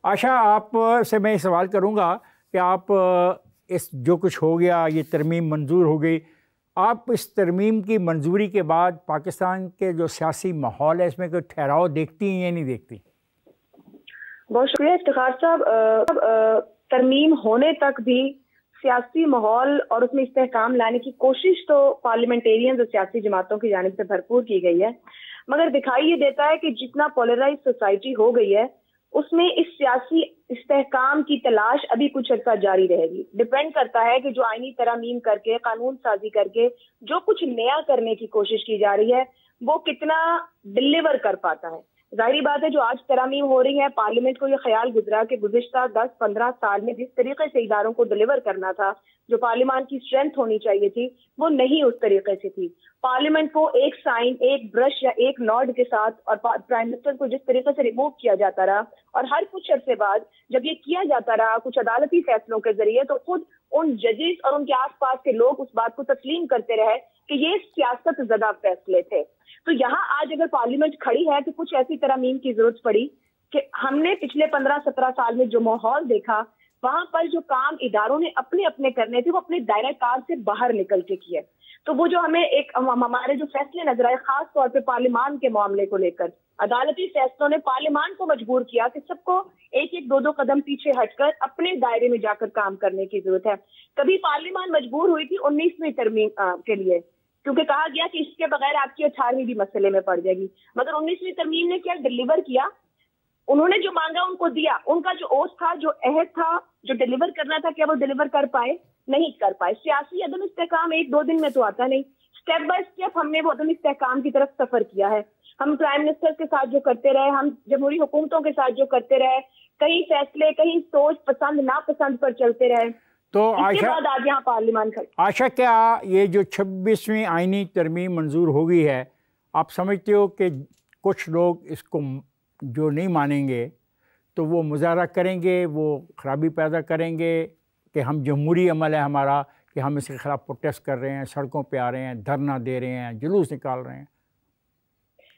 आशा, आप से मैं सवाल करूंगा कि आप इस जो कुछ हो गया, ये तरमीम मंजूर हो गई, आप इस तरमीम की मंजूरी के बाद पाकिस्तान के जो सियासी माहौल है इसमें कोई ठहराव देखती हैं या नहीं देखती? बहुत शुक्रिया इफ्तिखार साहब। तरमीम होने तक भी सियासी माहौल और उसमें इस्तेहकाम लाने की कोशिश तो पार्लियामेंटेरियन और सियासी जमातों की जानिब से भरपूर की गई है, मगर दिखाई ये देता है कि जितना पोलराइज सोसाइटी हो गई है उसमें इस सियासी इस्तेहकाम की तलाश अभी कुछ अर्सा जारी रहेगी। डिपेंड करता है कि जो आईनी तरमीम करके, कानून साजी करके जो कुछ नया करने की कोशिश की जा रही है वो कितना डिलीवर कर पाता है। जाहिर बात है जो आज तरामीम हो रही है, पार्लियामेंट को ये ख्याल गुजरा कि गुज़िश्ता 10-15 साल में जिस तरीके से इदारों को डिलीवर करना था, जो पार्लियामेंट की स्ट्रेंथ होनी चाहिए थी, वो नहीं उस तरीके से थी। पार्लियामेंट को एक साइन, एक ब्रश या एक नॉड के साथ और प्राइम मिनिस्टर को जिस तरीके से रिमूव किया जाता रहा और हर कुछ अरसे बाद जब ये किया जाता रहा कुछ अदालती फैसलों के जरिए, तो खुद उन जजेस और उनके आसपास के लोग उस बात को तस्लीम करते रहे कि ये सियासत ज़दा फैसले थे। तो यहाँ आज अगर पार्लियामेंट खड़ी है कि कुछ ऐसी तरमीम की जरूरत पड़ी कि हमने पिछले 15-17 साल में जो माहौल देखा, वहां पर जो काम इदारों ने अपने अपने करने थे वो अपने दायरा कार से बाहर निकल के किए। तो वो जो हमें एक हमारे जो फैसले नजर आए, खास तौर पे पार्लियामान के मामले को लेकर, अदालती फैसलों ने पार्लियामान को मजबूर किया कि सबको एक एक दो कदम पीछे हटकर अपने दायरे में जाकर काम करने की जरूरत है। कभी पार्लियामान मजबूर हुई थी 19वीं तरमीम के लिए, क्योंकि कहा गया कि इसके बगैर आपकी 18वीं भी मसले में पड़ जाएगी, मगर 19वीं तरमीम ने क्या डिलीवर किया? उन्होंने जो मांगा उनको दिया। उनका जो ओस था, जो अहद था, जो डिलीवर करना था, क्या वो डिलीवर कर पाए? नहीं कर पाए। सियासी अदम इस्तेहकाम 1-2 दिन में तो आता नहीं। स्टेप बाय स्टेप हमने वो अदम इस्तेहकाम की तरफ सफर किया है। हम प्राइम मिनिस्टर के साथ जो करते रहे, हम जमहूरी हुकूमतों के साथ जो करते रहे, कई फैसले कहीं सोच पसंद नापसंद पर चलते रहे। तो आशा, आज यहाँ पार्लियामान आशा, क्या ये जो 26वीं आईनी तरमीम मंजूर हो गई है, आप समझते हो कि कुछ लोग इसको जो नहीं मानेंगे तो वो मुजाहरा करेंगे, वो खराबी पैदा करेंगे कि हम जमहूरी अमल है हमारा, कि हम इसके खिलाफ प्रोटेस्ट कर रहे हैं, सड़कों पे आ रहे हैं, धरना दे रहे हैं, जुलूस निकाल रहे हैं?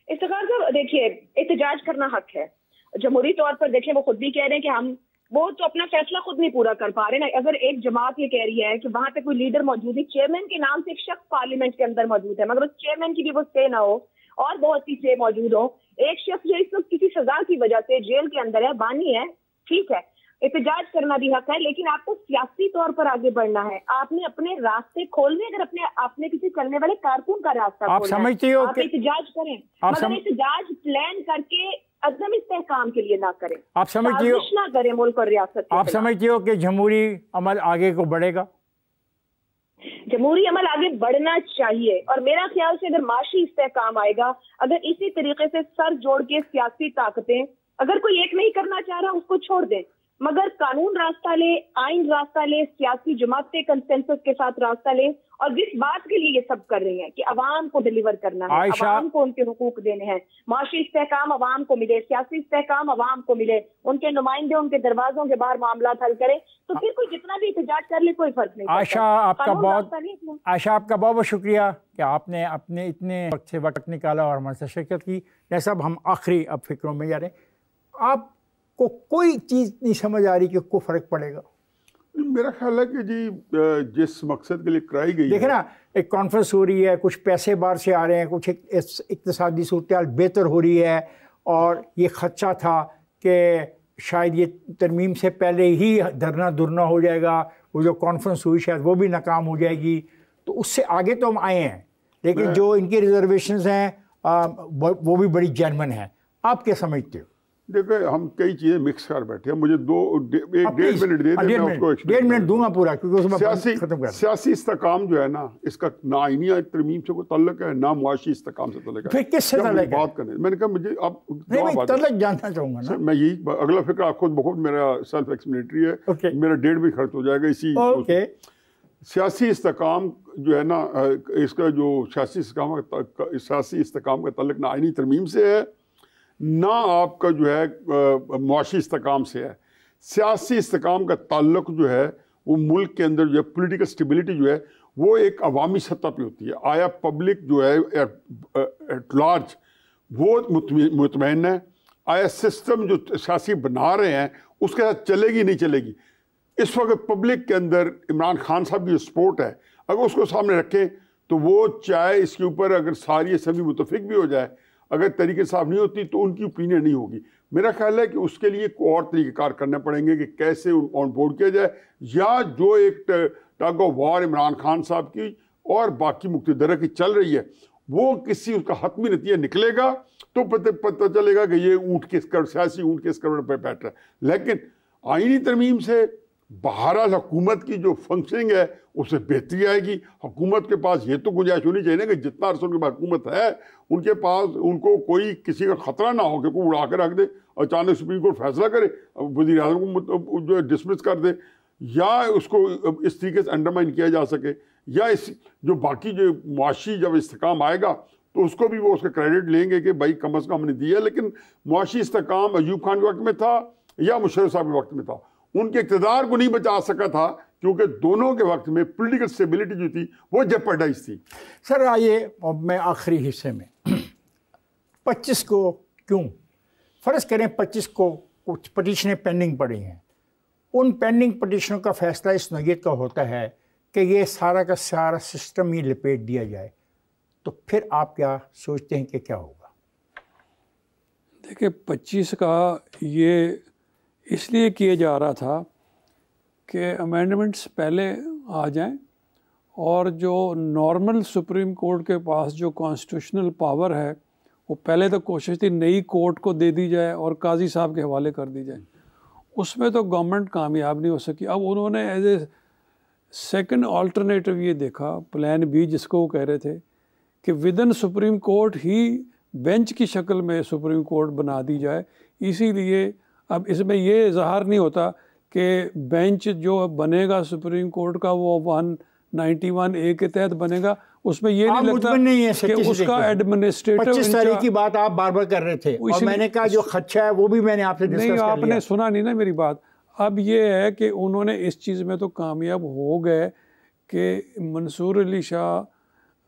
इफ्तिखार साहब, देखिए, एहतजाज करना हक है। जमहूरी तौर पर देखें, वो खुद भी कह रहे हैं कि हम वो तो अपना फैसला खुद नहीं पूरा कर पा रहे ना। अगर एक जमात ये कह रही है कि वहां पे कोई लीडर मौजूद है, चेयरमैन के नाम से एक शख्स पार्लियामेंट के अंदर मौजूद है, मगर उस चेयरमैन की भी वो से ना हो और बहुत सी से मौजूद हो, एक शख्स जो इस वक्त किसी सजा की वजह से जेल के अंदर है, बानी है, ठीक है, एहतजाज करना भी हक है, लेकिन आपको सियासी तौर पर आगे बढ़ना है। आपने अपने रास्ते खोलने, अगर आपने किसी चलने वाले कारकुन का रास्ता आप समझते हो आप एहतजाज करें, मगर एहतजाज प्लान करके अदम इस्तेहकाम के लिए ना करें, आप समझते हो ना करें मुल्क और रियासत। आप समझते हो कि जमहूरी अमल आगे को बढ़ेगा? जमहूरी अमल आगे बढ़ना चाहिए, और मेरा ख्याल से अगर माशी इस्तेहकाम आएगा, अगर इसी तरीके से सर जोड़ के सियासी ताकतें, अगर कोई एक नहीं करना चाह रहा उसको छोड़ दें, मगर कानून रास्ता ले, आइन रास्ता ले, सियासी जमातें कंसेंसस के साथ रास्ता ले, और जिस बात के लिए ये सब कर रही हैं कि अवाम को डिलीवर करना है, अवाम को उनके हुकूक देने हैं, माशी इस्तेहकाम अवाम को मिले, सियासी इस्तेहकाम अवाम को मिले, उनके नुमाइंदे उनके दरवाजों के बाहर मामला हल करें, तो फिर कोई जितना भी एहतजाज कर ले कोई फर्क नहीं। आशा, आपका बहुत शुक्रिया कि आपने अपने इतने वक्त से वक्त निकाला और हमारे साथ शिरकत की। जैसा अब हम आखिरी अब फिक्रों में जा रहे हैं, आपको कोई चीज़ नहीं समझ आ रही कि को फ़र्क पड़ेगा? मेरा ख्याल है कि जी जिस मकसद के लिए कराई गई, देखे ना, एक कॉन्फ्रेंस हो रही है, कुछ पैसे बाहर से आ रहे हैं, कुछ इक्तिसादी सूरत बेहतर हो रही है, और ये खदशा था कि शायद ये तरमीम से पहले ही धरना धुरना हो जाएगा, वो जो कॉन्फ्रेंस हुई शायद वो भी नाकाम हो जाएगी, तो उससे आगे तो हम आए हैं, लेकिन जो इनकी रिजर्वेशंस हैं वो भी बड़ी जेन्युइन है। आप क्या समझते हो? देखो, हम कई चीज़ें मिक्स कर बैठे हैं। मुझे 1.5 मिनट दे दें, मैं उसको 1.5 मिनट दूंगा पूरा, क्योंकि उसमें सियासी इस्तेहकाम जो है ना, इसका ना आईनी तरमीम से कोई ताल्लुक है, ना मुआशी इस्तेहकाम से ताल्लुक है। फिर किससे ताल्लुक है? बात करने, मैंने कहा मुझे आप ताल्लुक जानना चाहूँगा ना। मैं यही अगला फिक्र आप खुद बखुद मेरा सेल्फ एक्सप्लेनेटरी है, मेरा डेढ़ भी खर्च हो जाएगा इसी। सियासी इस्तेहकाम जो है ना, इसका जो सियासी इस्तेहकाम का ताल्लुक ना आईनी तरमीम से है, ना आपका जो है मुआशी इस्तेहकाम से है। सियासी इस्तेहकाम का ताल्लुक जो है वो मुल्क के अंदर जो है पॉलिटिकल स्टेबिलिटी जो है वो एक अवामी सतह पे होती है। आया पब्लिक जो है एट लार्ज वो मुतमईन है, आया सिस्टम जो सियासी बना रहे हैं उसके साथ चलेगी नहीं चलेगी। इस वक्त पब्लिक के अंदर इमरान खान साहब की जो सपोर्ट है, अगर उसको सामने रखें तो वो चाहे इसके ऊपर अगर सारी असम्बली मुतफिक भी हो जाए, अगर तरीके साफ नहीं होती तो उनकी ओपिनियन नहीं होगी। मेरा ख्याल है कि उसके लिए कोई और तरीक़ेकार करने पड़ेंगे कि कैसे ऑन बोर्ड किया जाए, या जो एक tug of war Imran Khan साहब की और बाकी मुक्तदर की चल रही है वो किसी उसका हतमी नतीजा निकलेगा तो पता चलेगा कि ये ऊँट किस कर सियासी ऊँट किस करोड़ पर बैठ रहा है। लेकिन आईनी तरमीम से बहरहाल हुकूमत की जो फंक्शनिंग है उससे बेहतरी आएगी। हुकूमत के पास ये तो गुंजाइश होनी चाहिए ना कि जितना अर्सा उनके पास हुकूमत है उनके पास उनको कोई किसी का ख़तरा ना हो कि कोई उड़ा के रख दे, अचानक सुप्रीम कोर्ट फैसला करे, वज़ीर आज़म को जो है डिसमिस कर दे, या उसको इस तरीके से अंडरमाइन किया जा सके, या इस जो बाकी जो मुआशी जब इस्तेकाम आएगा तो उसको भी वो उसका क्रेडिट लेंगे कि भाई कम अज़ कम हमने दिया। लेकिन मुआशी इस्तेकाम अयूब खान के वक्त में था या मुशर्रफ साहब के वक्त में था, उनके इक़्तिदार को नहीं बचा सका था क्योंकि दोनों के वक्त में पॉलिटिकल स्टेबिलिटी जो थी वो जेपरडाइज थी। सर आइए मैं आखिरी हिस्से में 25 को क्यों फ़र्ज़ करें 25 को कुछ पटिशनें पेंडिंग पड़ी हैं, उन पेंडिंग पटिशनों का फैसला इस नोयत का होता है कि ये सारा का सारा सिस्टम ही लपेट दिया जाए, तो फिर आप क्या सोचते हैं कि क्या होगा? देखिए 25 का ये इसलिए किया जा रहा था कि अमेंडमेंट्स पहले आ जाएं और जो नॉर्मल सुप्रीम कोर्ट के पास जो कॉन्स्टिट्यूशनल पावर है वो पहले तो कोशिश थी नई कोर्ट को दे दी जाए और काजी साहब के हवाले कर दी जाए। उसमें तो गवर्नमेंट कामयाब नहीं हो सकी। अब उन्होंने एज ए सेकंड अल्टरनेटिव ये देखा, प्लान बी जिसको वो कह रहे थे कि विदिन सुप्रीम कोर्ट ही बेंच की शक्ल में सुप्रीम कोर्ट बना दी जाए। इसीलिए अब इसमें ये इजहार नहीं होता कि बेंच जो बनेगा सुप्रीम कोर्ट का वो 191A के तहत बनेगा, उसमें ये नहीं लगता नहीं है कि उसका एडमिनिस्ट्रेटिव 25 तारीख की बात आप बार बार कर रहे थे और मैंने कहा जो खदशा है वो भी मैंने आपसे डिस्कस कर लिया। आपने सुना नहीं ना मेरी बात। अब ये है कि उन्होंने इस चीज़ में तो कामयाब हो गए कि मंसूर अली शाह,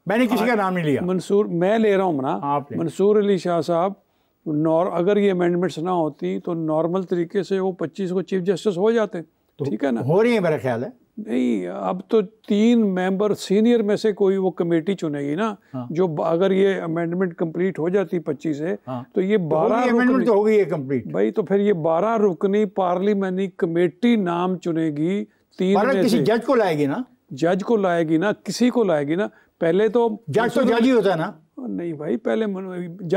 मैंने किसी का नाम नहीं लिया, मंसूर मैं ले रहा हूँ ना, मंसूर अली शाह साहब अगर ये अमेंडमेंट्स ना होती तो नॉर्मल तरीके से वो 25 को चीफ जस्टिस हो जाते, तो ठीक है ना, हो रही है मेरा ख्याल है। नहीं, अब तो 3 मेंबर सीनियर में से कोई वो कमेटी चुनेगी ना। हाँ। जो अगर ये अमेंडमेंट कंप्लीट हो जाती 25 से, हाँ। तो ये 12 अमेंडमेंट तो हो गई है कंप्लीट भाई, तो फिर ये 12 रुकनी पार्लियामेंट्री कमेटी नाम चुनेगी 3 में किसी से। जज को लाएगी ना, जज को लाएगी ना, किसी को लाएगी ना। पहले तो जज तो जज ही होता है ना। नहीं भाई, पहले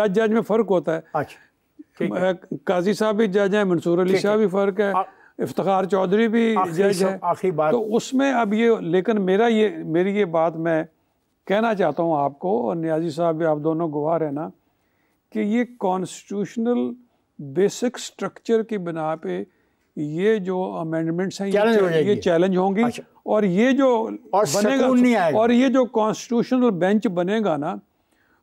जज में फ़र्क होता है। अच्छा, काजी साहब भी जज हैं, मंसूर अली शाह भी फ़र्क है, इफ्तिखार चौधरी भी जज है। आखिरी बात तो उसमें अब ये, लेकिन मेरी ये बात मैं कहना चाहता हूँ आपको, और नियाजी साहब भी, आप दोनों गवाह हैं ना, कि ये कॉन्स्टिट्यूशनल बेसिक स्ट्रक्चर की बिना पे ये जो अमेंडमेंट्स हैं ये चैलेंज होंगी। अच्छा। और ये जो बनेगा और ये जो कॉन्स्टिट्यूशनल बेंच बनेगा ना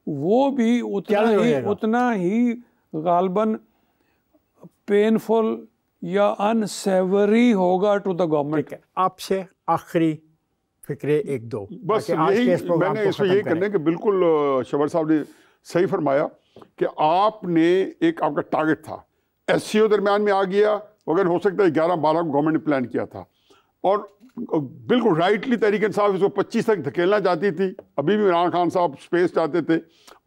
वो भी उतना ही गालबन पेनफुल या अनसेवरी होगा टू द गवर्नमेंट। आपसे आखिरी फिक्रे एक दो बस यही मैंने इसमें यही करना है कि बिल्कुल शबर साहब ने सही फरमाया कि आपने एक आपका टारगेट था, एससीओ दरमियान में आ गया, अगर हो सकता है 11-12 को गवर्नमेंट ने प्लान किया था और बिल्कुल राइटली तरीके साहब इसको 25 तक धकेलना चाहती थी। अभी भी इमरान खान साहब स्पेस चाहते थे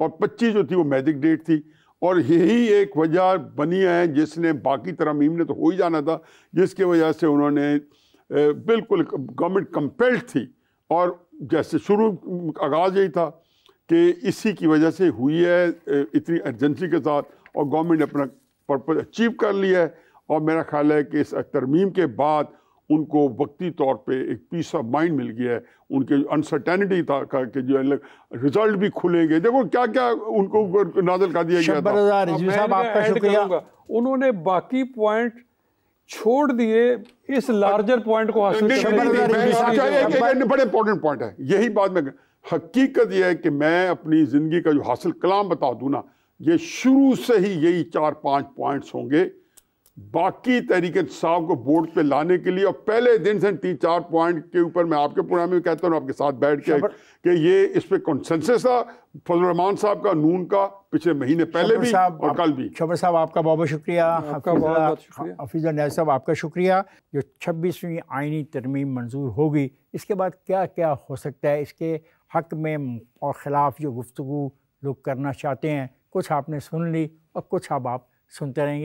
और 25 जो थी वो मैजिक डेट थी, और यही एक वजह बनी है जिसने बाकी तरमीम ने तो हो ही जाना था, जिसकी वजह से उन्होंने बिल्कुल गवर्नमेंट कंपेल्ड थी। और जैसे शुरू आगाज़ यही था कि इसी की वजह से हुई है इतनी अर्जेंसी के साथ, और गवर्नमेंट ने अपना पर्पज़ अचीव कर लिया है। और मेरा ख्याल है कि इस तरमीम के बाद उनको वक्ती तौर पे एक पीस ऑफ माइंड मिल गया है। उनके अनसर्टेनिटी था कि जो रिजल्ट भी खुलेंगे, देखो क्या क्या उनको नाज़िल कर दिया गया था। आपका शुक्रिया। उन्होंने बाकी पॉइंट छोड़ दिए इस लार्जर पॉइंट को हासिल करने। बड़े इंपॉर्टेंट पॉइंट है, यही बात में हकीकत यह है कि मैं अपनी ज़िंदगी का जो हासिल कलाम बता दूँ ना, ये शुरू से ही यही 4-5 पॉइंट्स होंगे बाकी तहरीक इंसाफ को बोर्ड पे लाने के लिए, और पहले दिन से 3-4 पॉइंट के ऊपर मैं आपके प्रोग्राम में कहता हूँ आपके साथ बैठ के कि ये इस पे कंसेंसस था फजल रहमान साहब का, नून का, पिछले महीने पहले भी और कल भी। शबर साहब आपका बहुत बहुत शुक्रिया। हफीज़ नैब साहब आपका शुक्रिया। जो 26वीं आइनी तरमीम मंजूर होगी, इसके बाद क्या क्या हो सकता है, इसके हक़ में और ख़िलाफ़ जो गुफ्तगू लोग करना चाहते हैं, कुछ आपने सुन ली और कुछ अब आप सुनते रहेंगे।